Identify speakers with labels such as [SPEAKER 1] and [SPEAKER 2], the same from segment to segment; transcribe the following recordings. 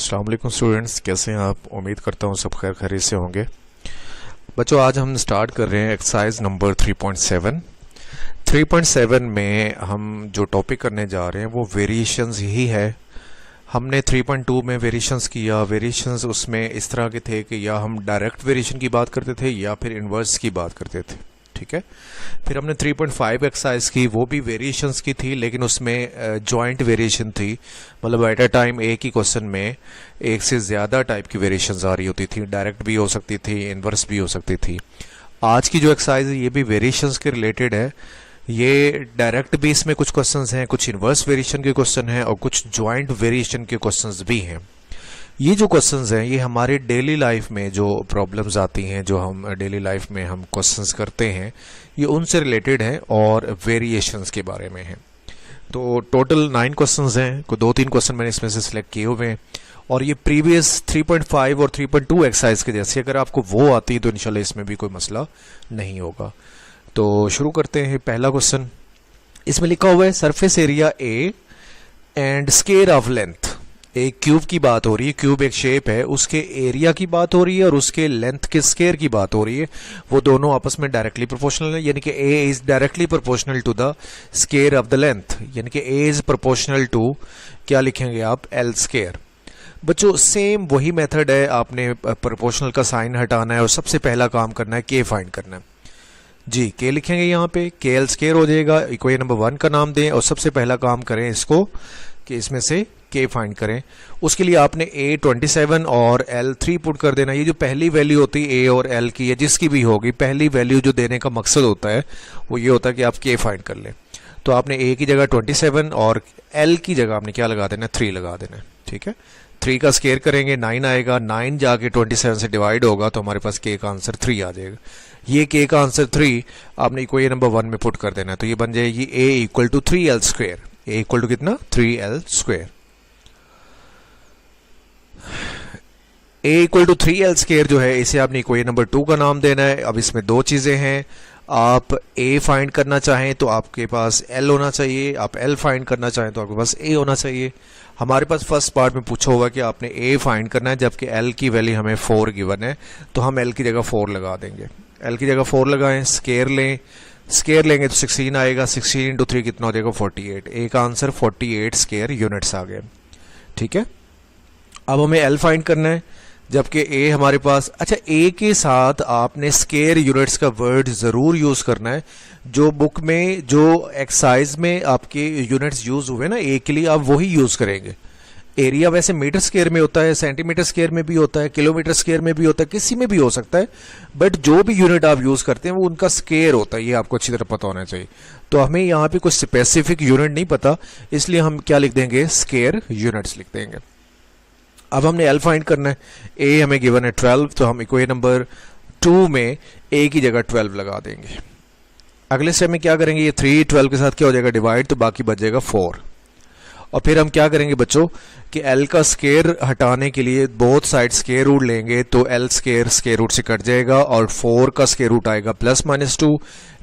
[SPEAKER 1] अस्सलाम वालेकुम स्टूडेंट्स, कैसे हैं आप। उम्मीद करता हूँ सब खैर खैरियत से होंगे। बच्चों, आज हम स्टार्ट कर रहे हैं एक्सरसाइज नंबर 3.7। 3.7 में हम जो टॉपिक करने जा रहे हैं वो वेरिएशंस ही है। हमने 3.2 में वेरिएशंस किया। वेरिएशंस उसमें इस तरह के थे कि या हम डायरेक्ट वेरिएशन की बात करते थे या फिर इन्वर्स की बात करते थे, ठीक है। फिर हमने 3.5 एक्सरसाइज की, वो भी वेरिएशंस की थी, लेकिन उसमें जॉइंट वेरिएशन थी। मतलब एट अ टाइम एक ही क्वेश्चन में एक से ज़्यादा टाइप की वेरिएशंस आ रही होती थी। डायरेक्ट भी हो सकती थी, इन्वर्स भी हो सकती थी। आज की जो एक्सरसाइज है ये भी वेरिएशंस के रिलेटेड है। ये डायरेक्ट भी इसमें कुछ क्वेश्चंस हैं, कुछ इन्वर्स वेरिएशन के क्वेश्चन हैं और कुछ जॉइंट वेरिएशन के क्वेश्चंस भी हैं। ये जो क्वेश्चंस हैं ये हमारे डेली लाइफ में जो प्रॉब्लम्स आती हैं, जो हम डेली लाइफ में हम क्वेश्चंस करते हैं, ये उनसे रिलेटेड हैं और वेरिएशंस के बारे में हैं। तो टोटल 9 क्वेश्चंस हैं। को 2-3 क्वेश्चन मैंने इसमें से सिलेक्ट किए हुए हैं और ये प्रीवियस 3.5 और 3.2 एक्सरसाइज के जैसे अगर आपको वो आती है तो इंशाल्लाह इसमें भी कोई मसला नहीं होगा। तो शुरू करते हैं। पहला क्वेश्चन, इसमें लिखा हुआ है surface area A and square of length. एक क्यूब की बात हो रही है, क्यूब एक शेप है, उसके एरिया की बात हो रही है और उसके लेंथ के स्क्वायर की बात हो रही है। वो दोनों आपस में डायरेक्टली प्रोपोर्शनल है, यानी कि A is directly proportional to the square of the length, यानी कि ए इज प्रोपोर्शनल टू क्या लिखेंगे आप, एल स्क्वायर। बच्चों सेम वही मेथड है, आपने प्रोपोर्शनल का साइन हटाना है और सबसे पहला काम करना है के फाइंड करना है। जी के लिखेंगे यहाँ पे, के एल स्क्वायर हो जाएगा। इक्वेशन नंबर 1 का नाम दें और सबसे पहला काम करें इसको कि इसमें से के फाइंड करें। उसके लिए आपने ए 27 और एल 3 पुट कर देना। ये जो पहली वैल्यू होती है ए और एल की, या जिसकी भी होगी, पहली वैल्यू जो देने का मकसद होता है वो ये होता है कि आप के फाइंड कर लें। तो आपने ए की जगह 27 और एल की जगह आपने क्या लगा देना, 3 लगा देना, ठीक है। 3 का स्क्वायर करेंगे 9 आएगा, 9 जाके 27 से डिवाइड होगा तो हमारे पास के का आंसर 3 आ जाएगा। ये के का आंसर 3 आपने इक्वेशन नंबर 1 में पुट कर देना है। तो ये बन जाएगी A equal to 3l square. A equal to कितना, 3l square. A equal to 3l square जो है इसे आपने इक्वेशन नंबर 2 का नाम देना है। अब इसमें दो चीजें हैं, आप ए फाइंड करना चाहें तो आपके पास एल होना चाहिए, आप एल फाइंड करना चाहें तो आपके पास ए होना चाहिए। हमारे पास फर्स्ट पार्ट में पूछा होगा कि आपने ए फाइंड करना है, जबकि एल की वैल्यू हमें 4 गिवन है, तो हम एल की जगह 4 लगा देंगे। एल की जगह 4 लगाएं, स्क्वायर लें, स्क्वायर लेंगे तो 16 आएगा, 16 इंटू 3 कितना हो जाएगा, 48। ए का आंसर 48 स्क्वायर यूनिट्स आ गए, ठीक है। अब हमें एल फाइंड करना है, जबकि ए हमारे पास, अच्छा ए के साथ आपने स्क्वायर यूनिट्स का वर्ड जरूर यूज करना है। जो बुक में जो एक्सरसाइज में आपके यूनिट्स यूज हुए ना ए के लिए, आप वही यूज करेंगे। एरिया वैसे मीटर स्क्वायर में होता है, सेंटीमीटर स्क्वायर में भी होता है, किलोमीटर स्क्वायर में भी होता है, किसी में भी हो सकता है, बट जो भी यूनिट आप यूज करते हैं वो उनका स्क्वायर होता है, ये आपको अच्छी तरह पता होना चाहिए। तो हमें यहाँ पे कुछ स्पेसिफिक यूनिट नहीं पता, इसलिए हम क्या लिख देंगे, स्क्वायर यूनिट्स लिख देंगे। अब हमने एल फाइंड करना है। ए हमें गिवन है 12, तो हम इक्वेशन नंबर 2 में ए की जगह 12 लगा देंगे। अगले स्टेप में क्या करेंगे, ये 3 12 के साथ क्या हो जाएगा, डिवाइड, तो बाकी बच जाएगा 4। और फिर हम क्या करेंगे बच्चों कि एल का स्क्वायर हटाने के लिए बोथ साइड स्क्वायर रूट लेंगे, तो एल स्क्वायर स्क्वायर रूट से कट जाएगा और 4 का स्क्वायर रूट आएगा +-2।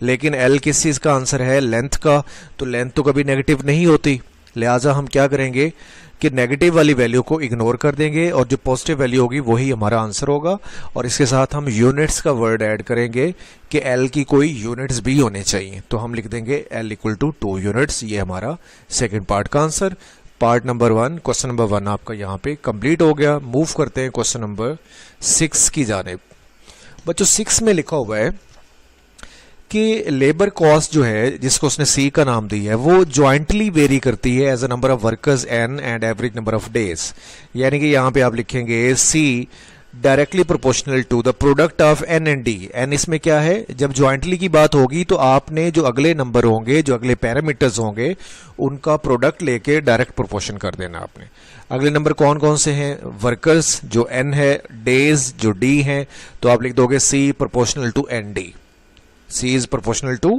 [SPEAKER 1] लेकिन एल किस चीज का आंसर है, लेंथ का, तो लेंथ तो कभी नेगेटिव नहीं होती, लिहाजा हम क्या करेंगे कि नेगेटिव वाली वैल्यू को इग्नोर कर देंगे और जो पॉजिटिव वैल्यू होगी वही हमारा आंसर होगा। और इसके साथ हम यूनिट्स का वर्ड ऐड करेंगे कि एल की कोई यूनिट्स भी होने चाहिए, तो हम लिख देंगे एल इक्वल टू 2 यूनिट्स। ये हमारा सेकंड पार्ट का answer. Part number 1, question number 1 आपका यहाँ पे कंप्लीट हो गया। मूव करते हैं क्वेश्चन नंबर 6 की जानिब। बच्चों 6 में लिखा हुआ है कि लेबर कॉस्ट जो है, जिसको उसने सी का नाम दिया है, वो ज्वाइंटली वेरी करती है as a number of workers N and average number of days. यानी कि यहाँ पे आप लिखेंगे C directly proportional to the product of N and D. N इसमें क्या है, जब ज्वाइंटली की बात होगी तो आपने जो अगले नंबर होंगे, जो अगले पैरामीटर्स होंगे, उनका प्रोडक्ट लेके डायरेक्ट प्रोपोर्शन कर देना आपने। अगले नंबर कौन कौन से हैं, वर्कर्स जो एन है, डेज जो डी है, तो आप लिख दोगे C proportional to N D. C is proportional to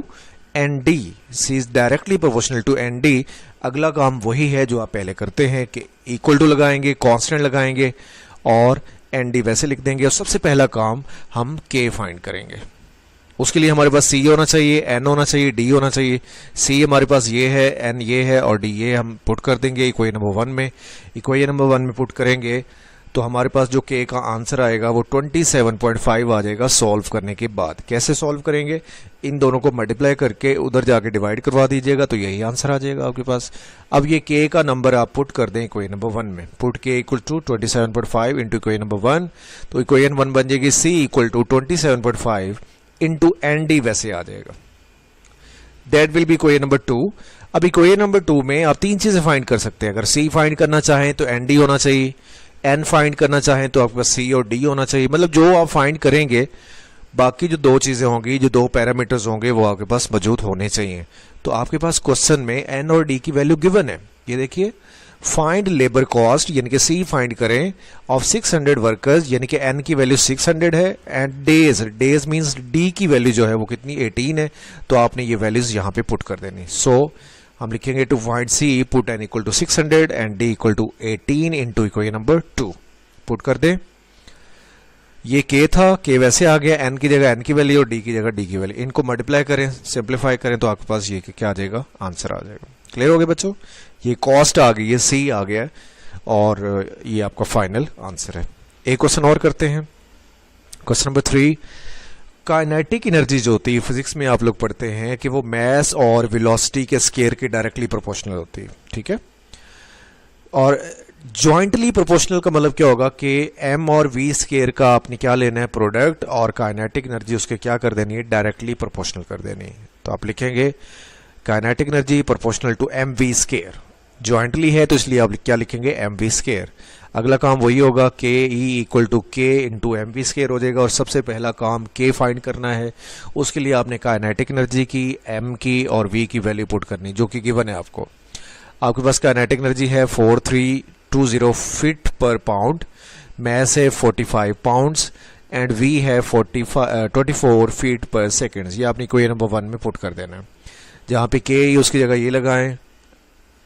[SPEAKER 1] ND, C is directly proportional to ND। अगला काम वही है जो आप पहले करते हैं कि इक्वल टू लगाएंगे, कांस्टेंट लगाएंगे और ND वैसे लिख देंगे। और सबसे पहला काम हम K फाइंड करेंगे। उसके लिए हमारे पास सी होना चाहिए, एन होना चाहिए, डी होना चाहिए। सी हमारे पास ये है, एन ये है और डी ये हम पुट कर देंगे इक्वेशन नंबर 1 में। इक्वेशन नंबर 1 में पुट करेंगे तो हमारे पास जो के का आंसर आएगा वो 27.5 आ जाएगा सॉल्व करने के बाद। कैसे सॉल्व करेंगे, इन दोनों को मल्टीप्लाई करके उधर जाके डिवाइड करवा दीजिएगा तो यही आंसर आ जाएगा आपके पास। अब ये के का नंबर आप पुट कर दें इक्वेशन नंबर 1 में। Put K equal to 27.5 into equation number 1, तो इक्वेशन 1 बन जाएगी C equal to 27.5 into N D वैसे आ जाएगा। That will be equation number 2। अब इक्वेशन नंबर 2 में आप तीन चीजें फाइंड कर सकते हैं। अगर सी फाइंड करना चाहें तो एन डी होना चाहिए, एन फाइंड करना चाहें तो आपके पास सी और डी होना चाहिए। मतलब जो आप फाइंड करेंगे बाकी जो दो चीजें होंगी, जो दो पैरामीटर्स होंगे वो आपके पास मौजूद होने चाहिए। तो आपके पास क्वेश्चन में एन और डी की वैल्यू गिवन है। ये देखिए, फाइंड लेबर कॉस्ट यानी कि सी फाइंड करें ऑफ 600 वर्कर्स, यानी कि एन की वैल्यू 600 है एंड डेज मींस डी की वैल्यू जो है वो कितनी 18 है। तो आपने ये वैल्यूज यहां पे पुट कर देनी। सो हम लिखेंगे to find C put N equal to 600 and D equal to 18 into equation number 2 put कर दें। ये के था, के वैसे आ गया, एन की जगह एन की वैल्यू और डी की जगह डी की वैल्यू। इनको मल्टीप्लाई करें, सिंप्लीफाई करें तो आपके पास ये क्या आ जाएगा, आंसर आ जाएगा। क्लियर हो गया बच्चों, ये कॉस्ट आ गई, ये सी आ गया और ये आपका फाइनल आंसर है। एक क्वेश्चन और करते हैं, क्वेश्चन नंबर 3। काइनेटिक एनर्जी जो होती है फिजिक्स में आप लोग पढ़ते हैं कि वो मैस और वेलोसिटी के स्केयर के डायरेक्टली प्रोपोर्शनल होती है, ठीक है। और जॉइंटली प्रोपोर्शनल का मतलब क्या होगा कि एम और वी स्केयर का आपने क्या लेना है, प्रोडक्ट, और काइनेटिक एनर्जी उसके क्या कर देनी है, डायरेक्टली प्रोपोर्शनल कर देनी है। तो आप लिखेंगे kinetic energy proportional to M V square. Jointly है तो इसलिए आप क्या लिखेंगे, एम वी स्केयर। अगला काम वही होगा, के ई इक्वल टू के इंटू एम वी स्केयर हो जाएगा। और सबसे पहला काम के फाइंड करना है, उसके लिए आपने काइनेटिक एनर्जी की, एम की और वी की वैल्यू पुट करनी जो कि गिवन है आपको। आपके पास काइनेटिक एनर्जी है 4320 फीट पर पाउंड, मैस है 45 पाउंड्स एंड वी है 24 फीट पर सेकेंड। ये आपने इक्वेशन नंबर 1 में पुट कर देना है। जहाँ पे के उसकी जगह ये लगाएं,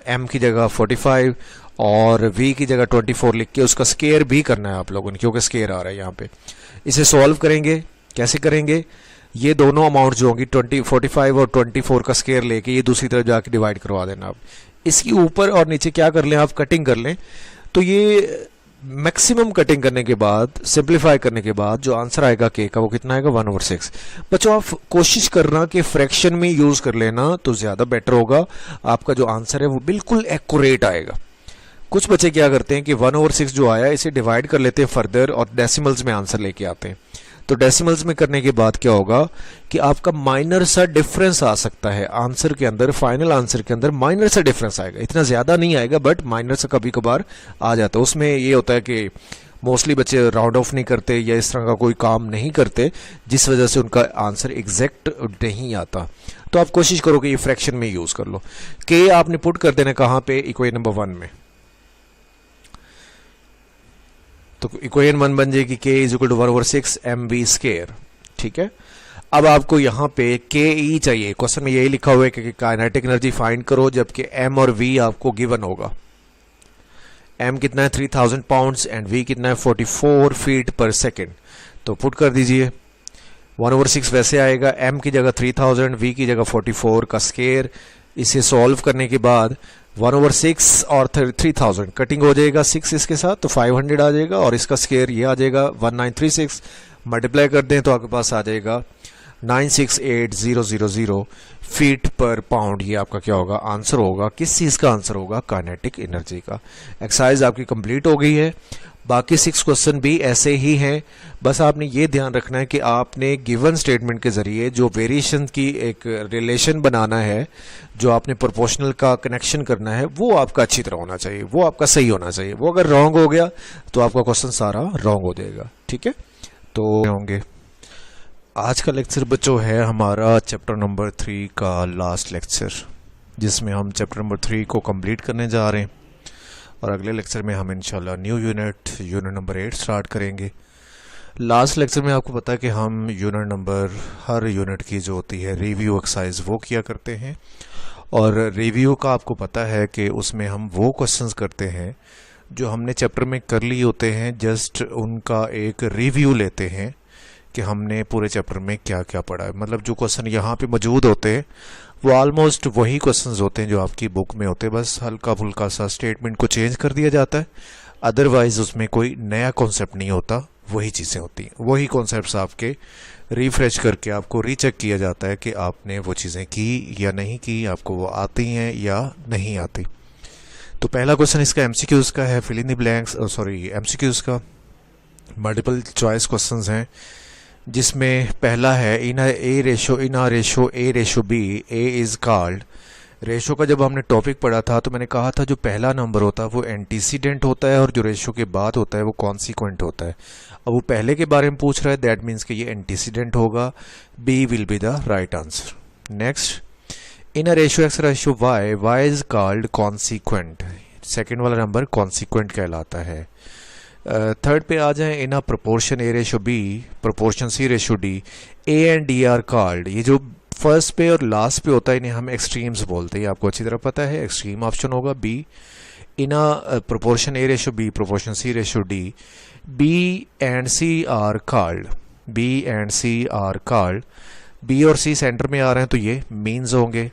[SPEAKER 1] एम की जगह 45 और वी की जगह 24 लिख के उसका स्केयर भी करना है आप लोगों ने, क्योंकि स्केयर आ रहा है यहाँ पे। इसे सॉल्व करेंगे, कैसे करेंगे, ये दोनों अमाउंट जो होंगी 45 और 24 का स्केयर लेके ये दूसरी तरफ जाके डिवाइड करवा देना। आप इसकी ऊपर और नीचे क्या कर लें, आप कटिंग कर लें। तो ये मैक्सिमम कटिंग करने के बाद, सिंप्लीफाई करने के बाद जो आंसर आएगा के का वो कितना आएगा, 1/6। बच्चों आप कोशिश करना कि फ्रैक्शन में यूज कर लेना तो ज्यादा बेटर होगा, आपका जो आंसर है वो बिल्कुल एक्यूरेट आएगा। कुछ बच्चे क्या करते हैं कि 1/6 जो आया इसे डिवाइड कर लेते हैं फर्दर और डेसिमल्स में आंसर लेके आते हैं। तो डेसिमल्स में करने के बाद क्या होगा कि आपका माइनर सा डिफरेंस आ सकता है आंसर के अंदर, फाइनल आंसर के अंदर माइनर सा डिफरेंस आएगा। इतना ज्यादा नहीं आएगा बट माइनर सा कभी कभार आ जाता है। उसमें ये होता है कि मोस्टली बच्चे राउंड ऑफ नहीं करते या इस तरह का कोई काम नहीं करते जिस वजह से उनका आंसर एग्जैक्ट नहीं आता। तो आप कोशिश करो कि ये फ्रैक्शन में यूज कर लो। के आपने पुट कर देना कहां पे, इक्वेशन नंबर 1 में। तो इक्वेशन 1 बन जाएगी K is equal to 1/6 M V square, ठीक है। अब आपको यहाँ पे के ई चाहिए, क्वेश्चन में यही लिखा हुआ है कि काइनेटिक एनर्जी फाइंड करो, जबकि एम और वी आपको गिवन होगा। एम कितना है 3000 पाउंड्स एंड वी कितना है 44 फीट पर सेकेंड। तो पुट कर दीजिए, 1/6 वैसे आएगा, एम की जगह 3000, वी की जगह 44 का स्केयर। इसे सॉल्व करने के बाद 1/6 और 3000 कटिंग हो जाएगा 6 इसके साथ, तो 500 आ जाएगा और इसका स्केयर ये आ जाएगा 1936। मल्टीप्लाई कर दें तो आपके पास आ जाएगा 968000 फीट पर पाउंड। ये आपका क्या होगा, आंसर होगा। किस चीज का आंसर होगा, काइनेटिक एनर्जी का। एक्सरसाइज आपकी कंप्लीट हो गई है। बाकी 6 क्वेश्चन भी ऐसे ही हैं। बस आपने ये ध्यान रखना है कि आपने गिवन स्टेटमेंट के जरिए जो वेरिएशन की एक रिलेशन बनाना है, जो आपने प्रोपोर्शनल का कनेक्शन करना है, वो आपका अच्छी तरह होना चाहिए, वो आपका सही होना चाहिए। वो अगर रॉन्ग हो गया तो आपका क्वेश्चन सारा रॉन्ग हो जाएगा, ठीक है। तो होंगे आज का लेक्चर बच्चों है हमारा चैप्टर नंबर 3 का लास्ट लेक्चर, जिसमें हम चैप्टर नंबर 3 को कंप्लीट करने जा रहे हैं और अगले लेक्चर में हम इंशाल्लाह न्यू यूनिट नंबर 8 स्टार्ट करेंगे। लास्ट लेक्चर में आपको पता है कि हम हर यूनिट की जो होती है रिव्यू एक्सरसाइज वो किया करते हैं, और रिव्यू का आपको पता है कि उसमें हम वो क्वेश्चंस करते हैं जो हमने चैप्टर में कर लिए होते हैं, जस्ट उनका एक रिव्यू लेते हैं कि हमने पूरे चैप्टर में क्या क्या पढ़ा है। मतलब जो क्वेश्चन यहाँ पे मौजूद होते हैं वो ऑलमोस्ट वही क्वेश्चंस होते हैं जो आपकी बुक में होते हैं, बस हल्का फुल्का सा स्टेटमेंट को चेंज कर दिया जाता है। अदरवाइज उसमें कोई नया कॉन्सेप्ट नहीं होता, वही चीज़ें होती हैं, वही कॉन्सेप्ट्स आपके रिफ्रेश करके आपको रीचेक किया जाता है कि आपने वो चीज़ें की या नहीं की, आपको वो आती हैं या नहीं आती। तो पहला क्वेश्चन इसका एमसीक्यूज़ का है, fill in the blanks, sorry MCQs का मल्टीपल चॉइस क्वेश्चंस हैं, जिसमें पहला है in A ratio B A is called. Ratio का जब हमने टॉपिक पढ़ा था तो मैंने कहा था जो पहला नंबर होता है वो एंटीसीडेंट होता है और जो रेशो के बाद होता है वो कॉन्सिक्वेंट होता है। अब वो पहले के बारे में पूछ रहा है, दैट मीन्स कि ये एंटीसीडेंट होगा, B will be the right answer. Next, in a ratio X ratio Y is called consequent. Second वाला नंबर कॉन्सिक्वेंट कहलाता है। थर्ड पे आ जाए, in a proportion A ratio B proportion C ratio D A and D are called. ये जो first पे और लास्ट पे होता है इन्हें हम एक्सट्रीम्स बोलते हैं, आपको अच्छी तरह पता है, एक्सट्रीम ऑप्शन होगा B. In a proportion A ratio B proportion C ratio D B and C are called, B and C are called. B और सी सेंटर में आ रहे हैं तो ये मीन्स होंगे।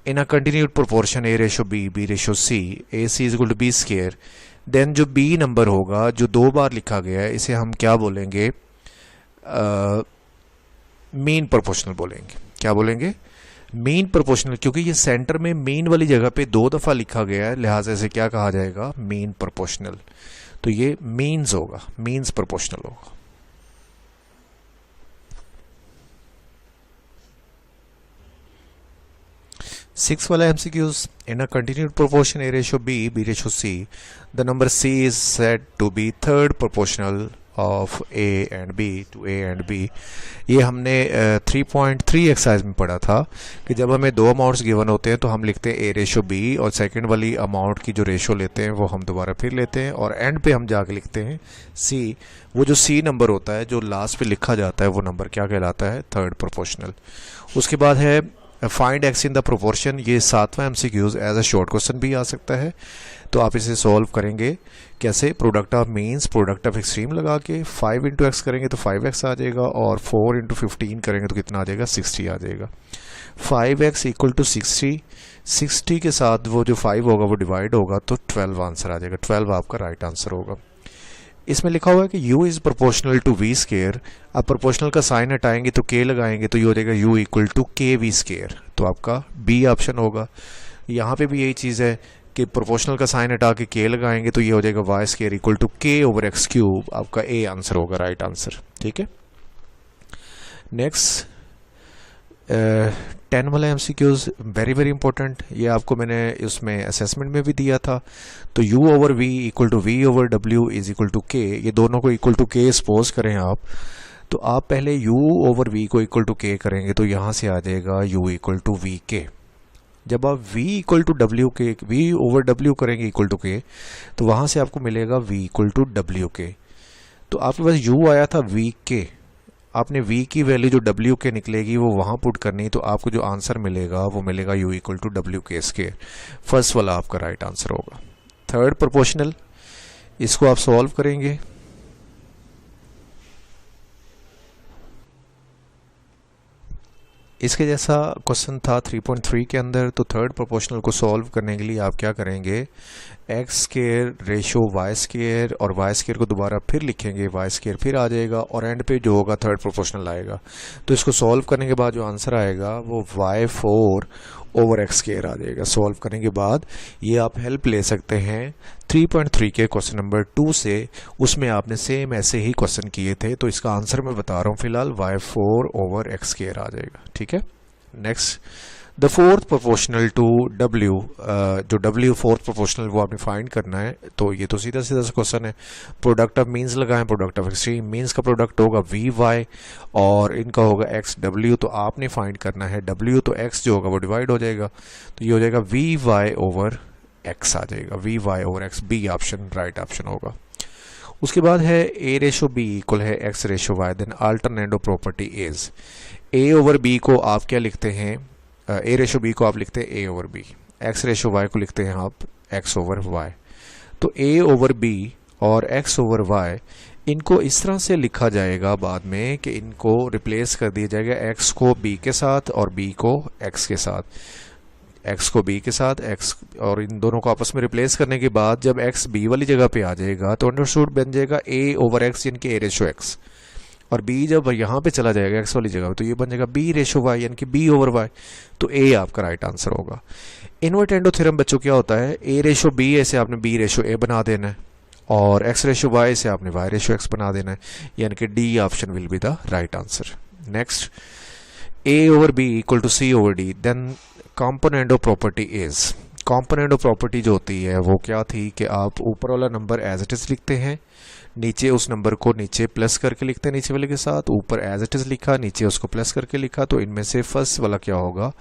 [SPEAKER 1] In a continued proportion A ratio B ratio C A C is equal to B square, then जो B number होगा जो दो बार लिखा गया है इसे हम क्या बोलेंगे, मीन प्रोपोर्शनल बोलेंगे। क्या बोलेंगे, मीन प्रोपोर्शनल, क्योंकि ये सेंटर में मीन वाली जगह पे दो दफा लिखा गया है, लिहाजा से क्या कहा जाएगा, मीन प्रोपोर्शनल। तो ये मीन्स होगा, मीन्स प्रोपोर्शनल होगा। सिक्स वाला MCQs, in a continued proportion A ratio B ratio C the number C is said to be third proportional of A and B to A and B. ये हमने 3.3 exercise में पढ़ा था कि जब हमें दो अमाउंट्स गिवन होते हैं तो हम लिखते हैं ए रेशो बी और सेकंड वाली अमाउंट की जो रेशो लेते हैं वो हम दोबारा फिर लेते हैं और एंड पे हम जाके लिखते हैं सी। वो जो सी नंबर होता है जो लास्ट पे लिखा जाता है वो नंबर क्या कहलाता है, थर्ड प्रोपोर्शनल। उसके बाद है find X in the proportion. ये सातवां MCQs as a short question भी आ सकता है, तो आप इसे सॉल्व करेंगे कैसे, product of means product of extreme लगा के 5 इंटू एक्स करेंगे तो 5x आ जाएगा और 4 इंटू 15 करेंगे तो कितना आ जाएगा, 60 आ जाएगा। 5x इक्वल टू 60 के साथ वो जो 5 होगा वो डिवाइड होगा तो 12 आंसर आ जाएगा, 12 आपका राइट आंसर होगा। इसमें लिखा हुआ है कि u is proportional to V square. आप प्रोपोर्शनल का साइन हटाएंगे तो k लगाएंगे तो ये हो जाएगा u equal to K V square, तो आपका बी ऑप्शन होगा। यहाँ पे भी यही चीज़ है कि प्रोपोर्शनल का साइन हटा के k लगाएंगे तो ये हो जाएगा Y square equal to k over X cube, आपका ए आंसर होगा, राइट आंसर। ठीक है, नेक्स्ट 10 वाला एमसीक्यूज वेरी वेरी इंपॉर्टेंट, ये आपको मैंने उसमें असेसमेंट में भी दिया था। तो u over v equal to v over w is equal to k, ये दोनों को इक्वल टू k सपोज करें आप, तो आप पहले u ओवर v को इक्वल टू k करेंगे तो यहाँ से आ जाएगा u इक्वल टू वी के। जब आप v इक्वल टू w के v ओवर w करेंगे इक्वल टू k तो वहाँ से आपको मिलेगा v इक्वल टू w के। तो आपके पास u आया था v के, आपने v की वैल्यू जो w के निकलेगी वो वहाँ पुट करनी, तो आपको जो आंसर मिलेगा वो मिलेगा u इक्वल टू w के स्क्वायर। फर्स्ट वाला आपका राइट आंसर होगा। थर्ड प्रोपोर्शनल, इसको आप सॉल्व करेंगे, इसके जैसा क्वेश्चन था 3.3 के अंदर। तो थर्ड प्रोपोर्शनल को सॉल्व करने के लिए आप क्या करेंगे, X square ratio Y square और वाई स्केयर को दोबारा फिर लिखेंगे, वाई स्केयर फिर आ जाएगा और एंड पे जो होगा थर्ड प्रोपोर्शनल आएगा। तो इसको सॉल्व करने के बाद जो आंसर आएगा वो y4 ओवर एक्स स्केयर आ जाएगा। सॉल्व करने के बाद ये आप हेल्प ले सकते हैं 3.3 के क्वेश्चन नंबर 2 से, उसमें आपने सेम ऐसे ही क्वेश्चन किए थे। तो इसका आंसर मैं बता रहा हूँ फिलहाल, y4 ओवर एक्स स्केयर आ जाएगा। ठीक है, next the fourth proportional to w, जो w फोर्थ प्रोपोर्शनल वो आपने फाइंड करना है। तो ये तो सीधा सीधा सा क्वेश्चन है, प्रोडक्ट ऑफ मीन्स लगाएं, प्रोडक्ट ऑफ एक्सट्रीम, मीन्स का प्रोडक्ट होगा vy और इनका होगा xw, तो आपने फाइंड करना है w, तो x जो होगा वो डिवाइड हो जाएगा, तो ये हो जाएगा vy ओवर x आ जाएगा, vy over x, B option right option होगा। उसके बाद है a रेशो b इक्वल है x ratio y, then alternative property is a over b को आप क्या लिखते हैं, ए रेशो बी को आप लिखते हैं A over B, X ratio Y को लिखते हैं आप एक्स ओवर वाई। तो ए ओवर बी और एक्स ओवर वाई इनको इस तरह से लिखा जाएगा बाद में कि इनको रिप्लेस कर दिया जाएगा x को b के साथ और b को x के साथ, x को b के साथ x, और इन दोनों को आपस में रिप्लेस करने के बाद जब x b वाली जगह पे आ जाएगा तो अंडरस्टूड बन जाएगा a ओवर x यानी कि a रेशो x, और b जब यहाँ पे चला जाएगा x वाली जगह तो ये बन जाएगा b रेशो y यानी कि b ओवर y, तो a आपका राइट आंसर होगा। इन्वर्टेंडो थ्योरम बच्चों क्या होता है, a रेशो b ऐसे आपने b रेशो a बना देना है और x रेशो y से आपने y रेशो x बना देना है, यानी कि D option will be the right answer. Next, a over b equal to c over d, then component of property is, component of property जो होती है वो क्या थी कि आप ऊपर वाला नंबर एज इट इज लिखते हैं, नीचे उस नंबर को नीचे प्लस करके लिखते हैं नीचे वाले के साथ, ऊपर एज इट इज लिखा नीचे उसको प्लस करके लिखा, तो इनमें से फर्स्ट वाला क्या होगा,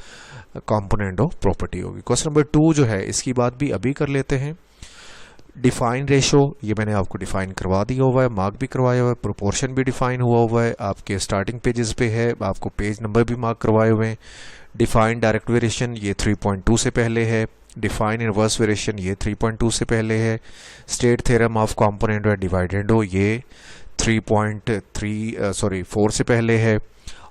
[SPEAKER 1] कॉम्पोनेंट ऑफ प्रॉपर्टी होगी। क्वेश्चन नंबर 2 जो है इसकी बात भी अभी कर लेते हैं। डिफाइन रेशो, ये मैंने आपको डिफाइन करवा दिया हुआ है, मार्क भी करवाया हुआ है, प्रोपोर्शन भी डिफाइन हुआ है, आपके स्टार्टिंग पेजेस पे है, आपको पेज नंबर भी मार्क करवाए हुए हैं। डिफाइन डायरेक्ट वेरिएशन ये 3.2 से पहले है, डिफाइन इनवर्स वेरिएशन ये 3.2 से पहले है, स्टेट थ्योरम ऑफ कंपोनेंट और डिवाइडेंडो ये 4 से पहले है,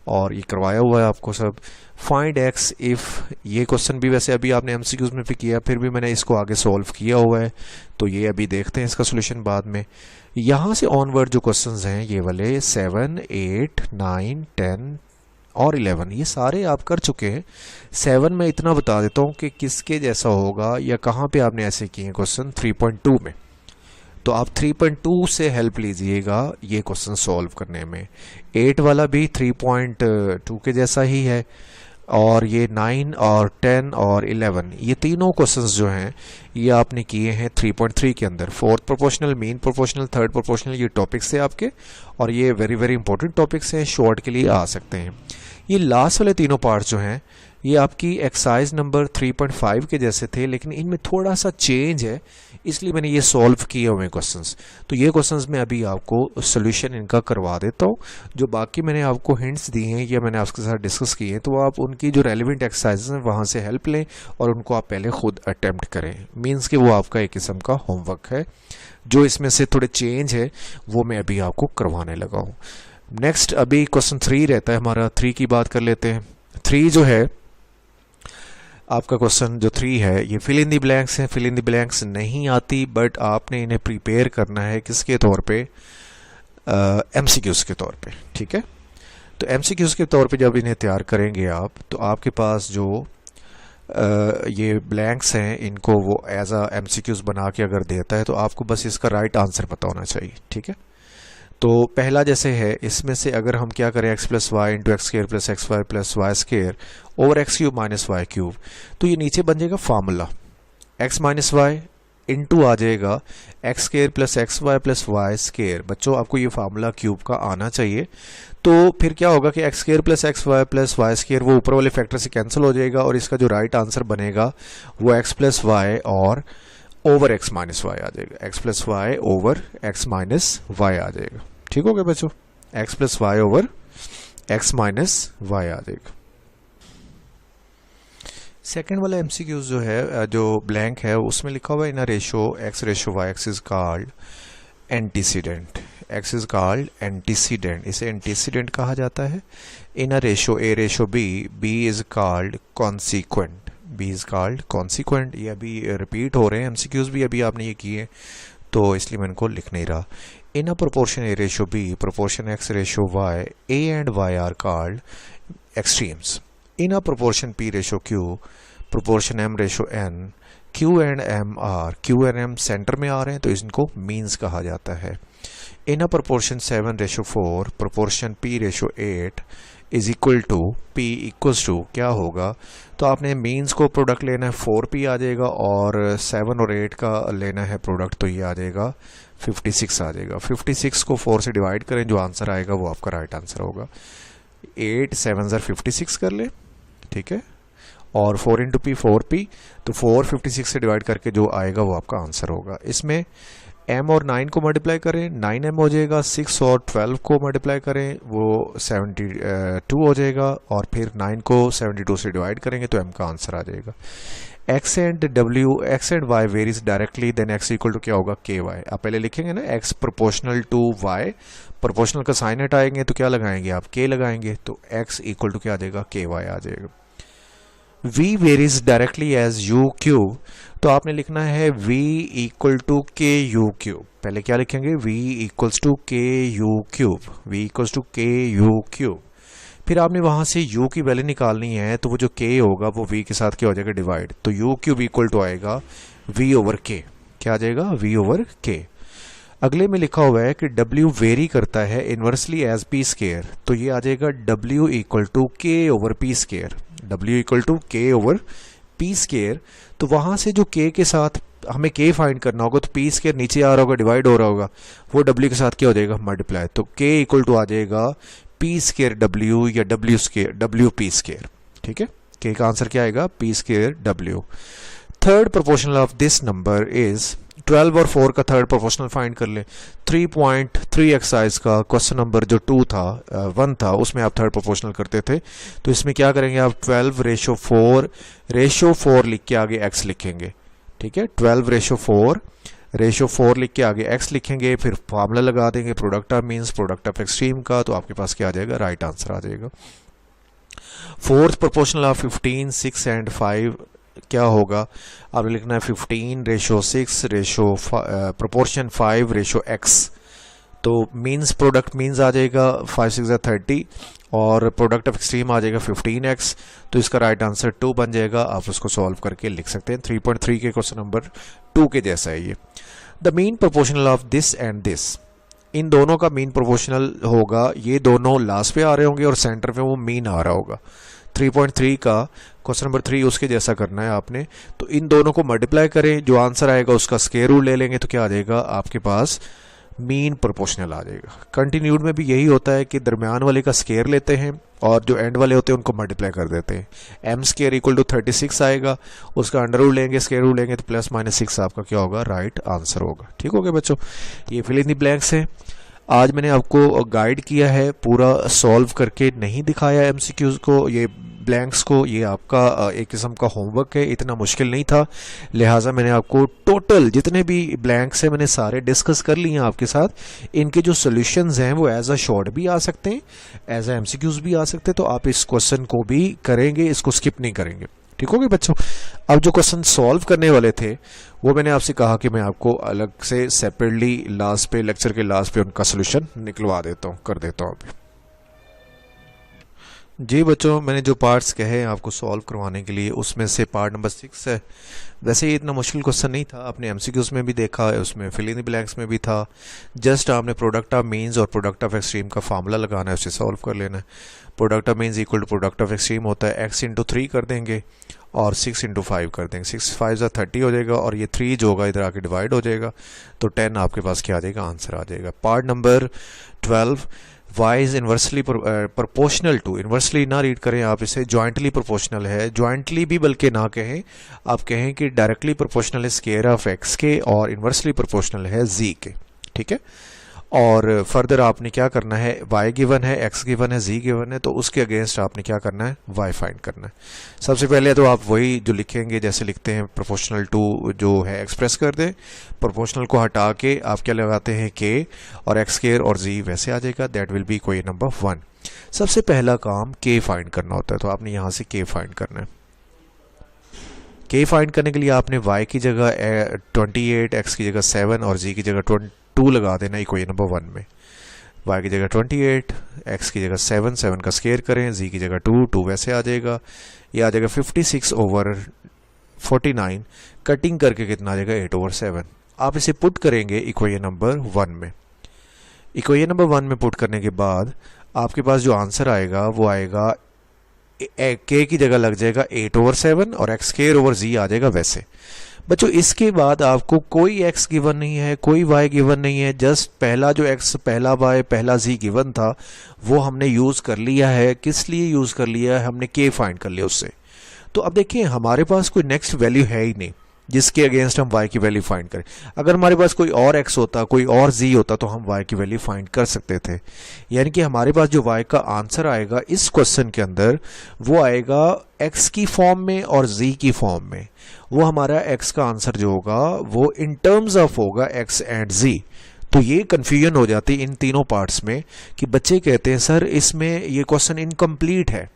[SPEAKER 1] और ये करवाया हुआ है आपको सब। फाइंड एक्स इफ, ये क्वेश्चन भी वैसे अभी आपने एमसीक्यूज में भी किया, फिर भी मैंने इसको आगे सॉल्व किया हुआ है, तो ये अभी देखते हैं इसका सोल्यूशन बाद में। यहाँ से ऑनवर्ड जो क्वेश्चंस हैं ये वाले 7, 8, 9, 10 और 11 ये सारे आप कर चुके हैं। 7 में इतना बता देता हूँ कि किसके जैसा होगा या कहाँ पे आपने ऐसे किए क्वेश्चन 3.2 में, तो आप 3.2 से हेल्प लीजिएगा ये क्वेश्चन सॉल्व करने में। 8 वाला भी 3.2 के जैसा ही है, और ये 9 और 10 और 11 ये तीनों क्वेश्चंस जो हैं ये आपने किए हैं 3.3 के अंदर। Fourth proportional, mean proportional, third proportional ये टॉपिक्स थे आपके, और ये वेरी वेरी इंपॉर्टेंट टॉपिक्स हैं, शॉर्ट के लिए आ सकते हैं। ये लास्ट वाले तीनों पार्ट्स जो हैं ये आपकी एक्सरसाइज नंबर 3.5 के जैसे थे, लेकिन इनमें थोड़ा सा चेंज है, इसलिए मैंने ये सॉल्व किए हुए क्वेश्चंस। तो ये क्वेश्चंस मैं अभी आपको सोल्यूशन इनका करवा देता हूँ। जो बाकी मैंने आपको हिंट्स दिए हैं या मैंने आपके साथ डिस्कस किए हैं, तो आप उनकी जो रेलिवेंट एक्सरसाइजेज हैं वहाँ से हेल्प लें और उनको आप पहले खुद अटैम्प्ट करें। मीन्स कि वो आपका एक किस्म का होमवर्क है। जो इसमें से थोड़े चेंज है वो मैं अभी आपको करवाने लगा हूँ। नेक्स्ट अभी क्वेश्चन 3 रहता है हमारा, 3 की बात कर लेते हैं। 3 जो है आपका क्वेश्चन जो 3 है ये फिल इन दी ब्लैंक्स है। फिल इन दी ब्लैंक्स नहीं आती, बट आपने इन्हें प्रिपेयर करना है किसके तौर पे, एमसीक्यूज के तौर पे, ठीक है। तो एमसीक्यूज के तौर पे जब इन्हें तैयार करेंगे आप, तो आपके पास जो ये ब्लैंक्स हैं इनको वो एज अ एमसीक्यूज बना के अगर देता है तो आपको बस इसका राइट आंसर पता होना चाहिए, ठीक है। तो पहला जैसे है, इसमें से अगर हम क्या करें x plus Y into X square plus X Y plus Y square over X cube minus Y cube, तो ये नीचे बन जाएगा formula x minus Y into आ जाएगा X square plus X Y plus Y square. बच्चों आपको ये फार्मूला क्यूब का आना चाहिए। तो फिर क्या होगा कि X square plus Y square वो ऊपर वाले फैक्टर से कैंसिल हो जाएगा, और इसका जो राइट आंसर बनेगा वो एक्स प्लस वाई और ओवर एक्स माइनस वाई आ जाएगा। X plus Y over X minus Y आ जाएगा, ठीक हो गया बच्चों। X plus Y over X minus Y आ जाएगा। सेकेंड वाला एमसीक्यूज जो है, जो ब्लैंक है, उसमें लिखा हुआ है in a ratio X ratio Y X is called antecedent. X is called antecedent, इसे एंटीसीडेंट कहा जाता है। In a ratio A ratio B is called consequent, B is called consequent. ये अभी रिपीट हो रहे हैं एमसीक्यूज भी, अभी आपने ये किए तो इसलिए मैं इनको लिख नहीं रहा। In a proportion A ratio B proportion X ratio Y A and Y are called extremes. In a proportion P ratio Q proportion M ratio N Q and M are, Q and M centre में आ रहे हैं तो इनको means कहा जाता है। In a proportion 7 ratio 4 proportion P ratio 8 is equal to P equals to क्या होगा, तो आपने मीन्स को प्रोडक्ट लेना है 4p आ जाएगा, और 7 और 8 का लेना है प्रोडक्ट, तो ये आ जाएगा 56 आ जाएगा। 56 को 4 से डिवाइड करें, जो आंसर आएगा वो आपका राइट आंसर होगा। 8 7 56 कर ले, ठीक है, और 4 इंटू पी 4p, तो 4 56 से डिवाइड करके जो आएगा वो आपका आंसर होगा। इसमें m और 9 को मल्टीप्लाई करें, 9m हो जाएगा। 6 और 12 को मल्टीप्लाई करें, वो 72 हो जाएगा, और फिर 9 को 72 से डिवाइड करेंगे तो m का आंसर आ जाएगा। एक्स एंड डब्ल्यू x and y varies directly, then x equal to क्या होगा के वाई। आप पहले लिखेंगे ना x proportional to y, proportional का साइन हटाएंगे तो क्या लगाएंगे आप के लगाएंगे, तो एक्स इक्वल टू क्या आ जाएगा के वाई आ जाएगा। v varies directly as u cube, तो आपने लिखना है v equal to k u cube. पहले क्या लिखेंगे v equals to k u cube, v equals to k u cube. फिर आपने वहां से u की वैल्यू निकालनी है, तो वो जो k होगा वो v के साथ क्या हो जाएगा डिवाइड, तो u क्यूब इक्वल टू आएगा v ओवर k, क्या आ जाएगा v ओवर k। अगले में लिखा हुआ है कि w वेरी करता है इनवर्सली एज पी स्केयर, तो ये आ जाएगा w equal to k over p square, w equal to k over p square. तो वहां से जो k के साथ हमें k फाइंड करना होगा, तो पी स्केयर नीचे आ रहा होगा डिवाइड हो रहा होगा, वो w के साथ क्या हो जाएगा मल्टीप्लाई, तो k इक्वल टू आ जाएगा पी स्केयर w या w square w P square. ठीक है, k का आंसर क्या आएगा P square w। Third proportional of this number is 12 और 4 का थर्ड प्रोपोर्शनल फाइंड कर ले। 3.3 एक्सरसाइज का क्वेश्चन नंबर जो 1 था उसमें आप थर्ड प्रोपोर्शनल करते थे, तो इसमें क्या करेंगे आप 12:4 लिख के आगे x लिखेंगे। ठीक है, 12:4 लिख के आगे x लिखेंगे, फिर फार्मूला लगा देंगे product of means product of extreme का, तो आपके पास क्या आ जाएगा राइट आंसर आ जाएगा। फोर्थ प्रोपोर्शनल ऑफ 15, 6 एंड 5 क्या होगा, आपने लिखना है 15:6 प्रोपोर्शन 5:x, तो मीन्स प्रोडक्ट मीन्स आ जाएगा 5 6 30 और प्रोडक्ट ऑफ एक्सट्रीम आ जाएगा 15x, तो इसका राइट आंसर 2 बन जाएगा। आप उसको सॉल्व करके लिख सकते हैं। 3.3 के क्वेश्चन नंबर 2 के जैसा है ये। The mean proportional of this and this, इन दोनों का मीन प्रोपोर्शनल होगा, ये दोनों लास्ट पे आ रहे होंगे और सेंटर पे वो मीन आ रहा होगा। 3.3 का क्वेश्चन नंबर 3 उसके जैसा करना है आपने, तो इन दोनों को मल्टीप्लाई करें, जो आंसर आएगा उसका स्क्वायर रूट ले लेंगे, तो क्या आ जाएगा आपके पास मीन प्रोपोर्शनल आ जाएगा। कंटिन्यूड में भी यही होता है कि दरमियान वाले का स्क्वायर लेते हैं और जो एंड वाले होते हैं उनको मल्टीप्लाई कर देते हैं। m स्क्वायर इक्वल टू 36 आएगा, उसका अंडर रूट लेंगे स्क्वायर रूट लेंगे, तो +-6 आपका क्या होगा राइट आंसर होगा। ठीक हो गया बच्चों, ये फिल इन द ब्लैंक्स है। आज मैंने आपको गाइड किया है, पूरा सॉल्व करके नहीं दिखाया एमसीक्यूज को, ये ब्लैंक्स को, ये आपका एक किस्म का होमवर्क है, इतना मुश्किल नहीं था, लिहाजा मैंने आपको टोटल जितने भी ब्लैंक्स हैं मैंने सारे डिस्कस कर लिए हैं आपके साथ। इनके जो सॉल्यूशंस हैं वो एज अ शॉर्ट भी आ सकते हैं, एज अ एमसीक्यूज भी आ सकते हैं, तो आप इस क्वेश्चन को भी करेंगे, इसको स्किप नहीं करेंगे। ठीक हो गया बच्चों। अब जो क्वेश्चन सॉल्व करने वाले थे वो मैंने आपसे कहा कि मैं आपको अलग से सेपरेटली लास्ट पे, लेक्चर के लास्ट पे उनका सोल्यूशन निकलवा देता हूँ, कर देता हूँ अभी। जी बच्चों, मैंने जो पार्ट्स कहे आपको सॉल्व करवाने के लिए, उसमें से पार्ट नंबर 6 है। वैसे ये इतना मुश्किल क्वेश्चन नहीं था, आपने एमसीक्यूज में भी देखा है, उसमें फिल इन द ब्लैंक्स में भी था। जस्ट आपने प्रोडक्ट ऑफ मीन्स और प्रोडक्ट ऑफ एक्सट्रीम का फार्मूला लगाना है, उसे सॉल्व कर लेना है। Product of means equal to product of extreme होता है x इंटू 3 कर देंगे और 6 इंटू 5 कर देंगे, 6 5 30 हो जाएगा और ये 3 जो होगा इधर आके डिवाइड हो जाएगा, तो 10 आपके पास क्या आ जाएगा आंसर आ जाएगा। Part number 12 y is inversely proportional to, inversely ना रीड करें आप इसे, जॉइंटली प्रोपोर्शनल है, जॉइंटली भी बल्कि ना कहें, आप कहें कि डायरेक्टली प्रोपोर्शनल है स्क्वायर ऑफ x के और इन्वर्सली प्रोपोर्शनल है z के। ठीक है, और फर्दर आपने क्या करना है, y गिवन है, x गिवन है, z गिवन है, तो उसके अगेंस्ट आपने क्या करना है y फाइंड करना है। सबसे पहले तो आप वही जो लिखेंगे जैसे लिखते हैं प्रोपोर्शनल टू जो है एक्सप्रेस कर दें, प्रोपोर्शनल को हटा के आप क्या लगाते हैं k और x स्क्वायर और z वैसे आ जाएगा, that will B question number 1। सबसे पहला काम k फाइंड करना होता है, तो आपने यहाँ से k फाइंड करना है। k फाइंड करने के लिए आपने y की जगह 28, x की जगह 7 और z की जगह 2 लगा देना इक्वेशन नंबर 1 में। y की जगह 28, x की जगह 7, 7 का स्क्वायर करें, z की जगह 2, 2 वैसे आ जाएगा, ये आ जाएगा 56/49, कटिंग करके कितना आ जाएगा 8/7। आप इसे पुट करेंगे इक्वेशन नंबर 1 में। इक्वेशन नंबर 1 में पुट करने के बाद आपके पास जो आंसर आएगा वो आएगा k की जगह लग जाएगा 8/7 और x स्क्वायर ओवर z आ जाएगा वैसे। बच्चों इसके बाद आपको कोई x गिवन नहीं है, कोई y गिवन नहीं है, जस्ट पहला जो x, पहला y, पहला z गिवन था वो हमने यूज कर लिया है। किस लिए यूज कर लिया है, हमने k फाइंड कर लिया उससे। तो अब देखिए हमारे पास कोई नेक्स्ट वैल्यू है ही नहीं, जिसके अगेंस्ट हम y की वैल्यू फाइंड करें। अगर हमारे पास कोई और x होता, कोई और z होता, तो हम y की वैल्यू फाइंड कर सकते थे। यानी कि हमारे पास जो y का आंसर आएगा इस क्वेश्चन के अंदर वो आएगा x की फॉर्म में और z की फॉर्म में। वो हमारा x का आंसर जो होगा वो इन टर्म्स ऑफ होगा x एंड z। तो ये कन्फ्यूजन हो जाती है इन तीनों पार्ट्स में कि बच्चे कहते हैं सर इसमें ये क्वेश्चन इनकम्प्लीट है,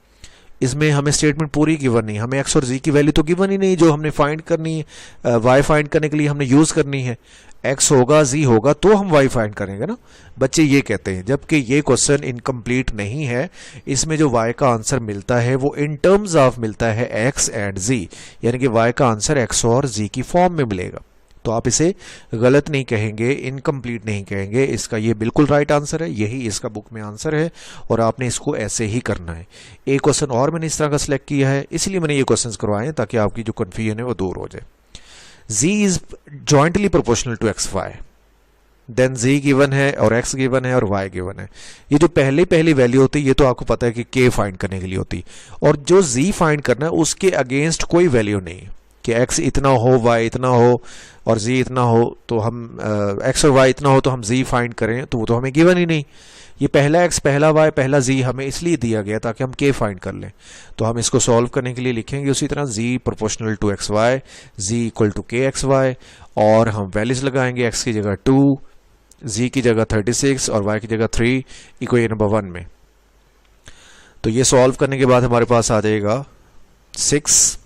[SPEAKER 1] इसमें हमें स्टेटमेंट पूरी गिवन नहीं, हमें x और z की वैल्यू तो गिवन ही नहीं जो हमने फाइंड करनी है, y फाइंड करने के लिए हमने यूज़ करनी है। x होगा z होगा तो हम y फाइंड करेंगे ना, बच्चे ये कहते हैं। जबकि ये क्वेश्चन इनकम्प्लीट नहीं है, इसमें जो y का आंसर मिलता है वो इन टर्म्स ऑफ मिलता है x एंड z, यानी कि y का आंसर x और z की फॉर्म में मिलेगा। तो आप इसे गलत नहीं कहेंगे, इनकम्प्लीट नहीं कहेंगे, इसका ये बिल्कुल राइट आंसर है, यही इसका बुक में आंसर है और आपने इसको ऐसे ही करना है। एक क्वेश्चन और मैंने इस तरह का सिलेक्ट किया है, इसलिए मैंने ये क्वेश्चंस करवाए हैं ताकि आपकी जो कन्फ्यूजन है वो दूर हो जाए। z is jointly proportional to x y, then z given है और x गिवन है और y गिवन है। ये जो पहली वैल्यू होती है ये तो आपको पता है कि k फाइंड करने के लिए होती है, और जो z फाइंड करना है उसके अगेंस्ट कोई वैल्यू नहीं कि x इतना हो, y इतना हो और z इतना हो, तो हम x और y इतना हो तो हम z फाइंड करें, तो वो तो हमें गिवन ही नहीं। ये पहला x पहला y पहला z हमें इसलिए दिया गया ताकि हम k फाइंड कर लें। तो हम इसको सॉल्व करने के लिए लिखेंगे उसी तरह z proportional to x y, z equal to k x y, और हम वैल्यूज लगाएंगे x की जगह 2, z की जगह 36 और y की जगह 3 इक्वेशन नंबर 1 में। तो ये सॉल्व करने के बाद हमारे पास आ जाएगा 6,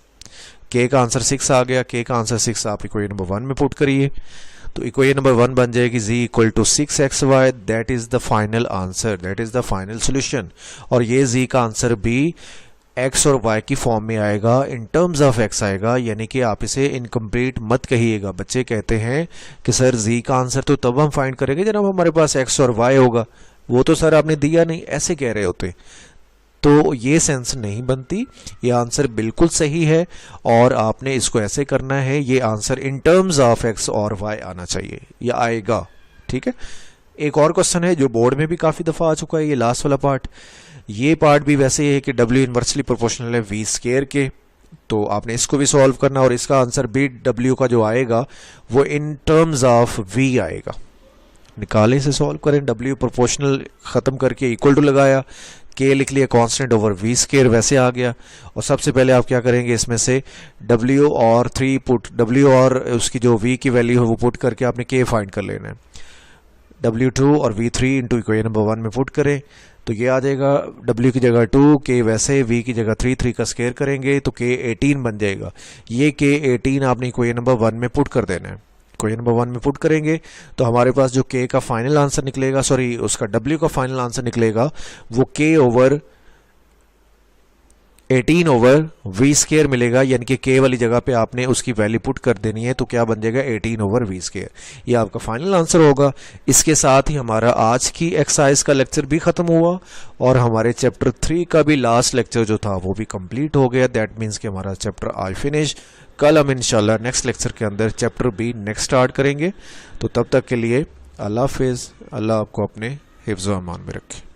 [SPEAKER 1] k का आंसर 6 आ गया। k का आंसर 6 आप इक्वेशन नंबर 1 में पुट करिए तो इक्वेशन नंबर 1 बन जाएगी z equal to 6xy, that is the final answer, that is the final solution. और ये z का आंसर भी x और y की फॉर्म में आएगा, इन टर्म्स ऑफ x आएगा, यानी कि आप इसे इनकम्प्लीट मत कहिएगा। बच्चे कहते हैं कि सर z का आंसर तो तब हम फाइंड करेंगे जब हमारे पास x और y होगा, वो तो सर आपने दिया नहीं, ऐसे कह रहे होते। तो ये सेंस नहीं बनती, ये आंसर बिल्कुल सही है और आपने इसको ऐसे करना है, ये answer in terms of x और y आना चाहिए, ये आएगा। ठीक है, एक और क्वेश्चन है जो बोर्ड में भी काफ़ी दफ़ा आ चुका है, ये लास्ट वाला पार्ट। ये पार्ट भी वैसे ही है कि w इन्वर्सली प्रोपोर्शनल है v स्क्वायर के, तो आपने इसको भी सॉल्व करना और इसका आंसर भी w का जो आएगा वो इन टर्म्स ऑफ v आएगा। निकाले से सॉल्व करें, w प्रोपोर्शनल ख़त्म करके इक्वल टू लगाया, k लिख लिया कांस्टेंट ओवर v स्क्वायर, वैसे आ गया। और सबसे पहले आप क्या करेंगे, इसमें से w और 3 पुट, w और उसकी जो v की वैल्यू है वो पुट करके आपने k फाइंड कर लेना है। w2 और v3 इंटू इक्वेशन नंबर 1 में पुट करें तो ये आ जाएगा w की जगह 2, k वैसे, v की जगह 3 का स्क्वायर करेंगे तो k 18 बन जाएगा। ये k 18 आपने इक्वेशन नंबर 1 में पुट कर देना है। इक्वेशन नंबर 1 में पुट करेंगे तो हमारे पास जो k का फाइनल आंसर निकलेगा, सॉरी उसका w का फाइनल आंसर निकलेगा वो k over 18 over v square मिलेगा, यानी कि k वाली जगह पे आपने उसकी वैल्यू पुट कर देनी है, तो क्या बन जाएगा 18 ओवर v स्क्वायर, ये आपका फाइनल आंसर होगा। इसके साथ ही हमारा आज की एक्सरसाइज का लेक्चर भी खत्म हुआ और हमारे चैप्टर 3 का भी लास्ट लेक्चर जो था वो भी कंप्लीट हो गया। दैट मीन्स कि हमारा चैप्टर आज फिनिश। कल हम इंशाल्लाह नेक्स्ट लेक्चर के अंदर चैप्टर बी नेक्स्ट स्टार्ट करेंगे। तो तब तक के लिए अल्लाह हाफिज़, अल्लाह आपको अपने हिफ्ज़ व अमान में रखे।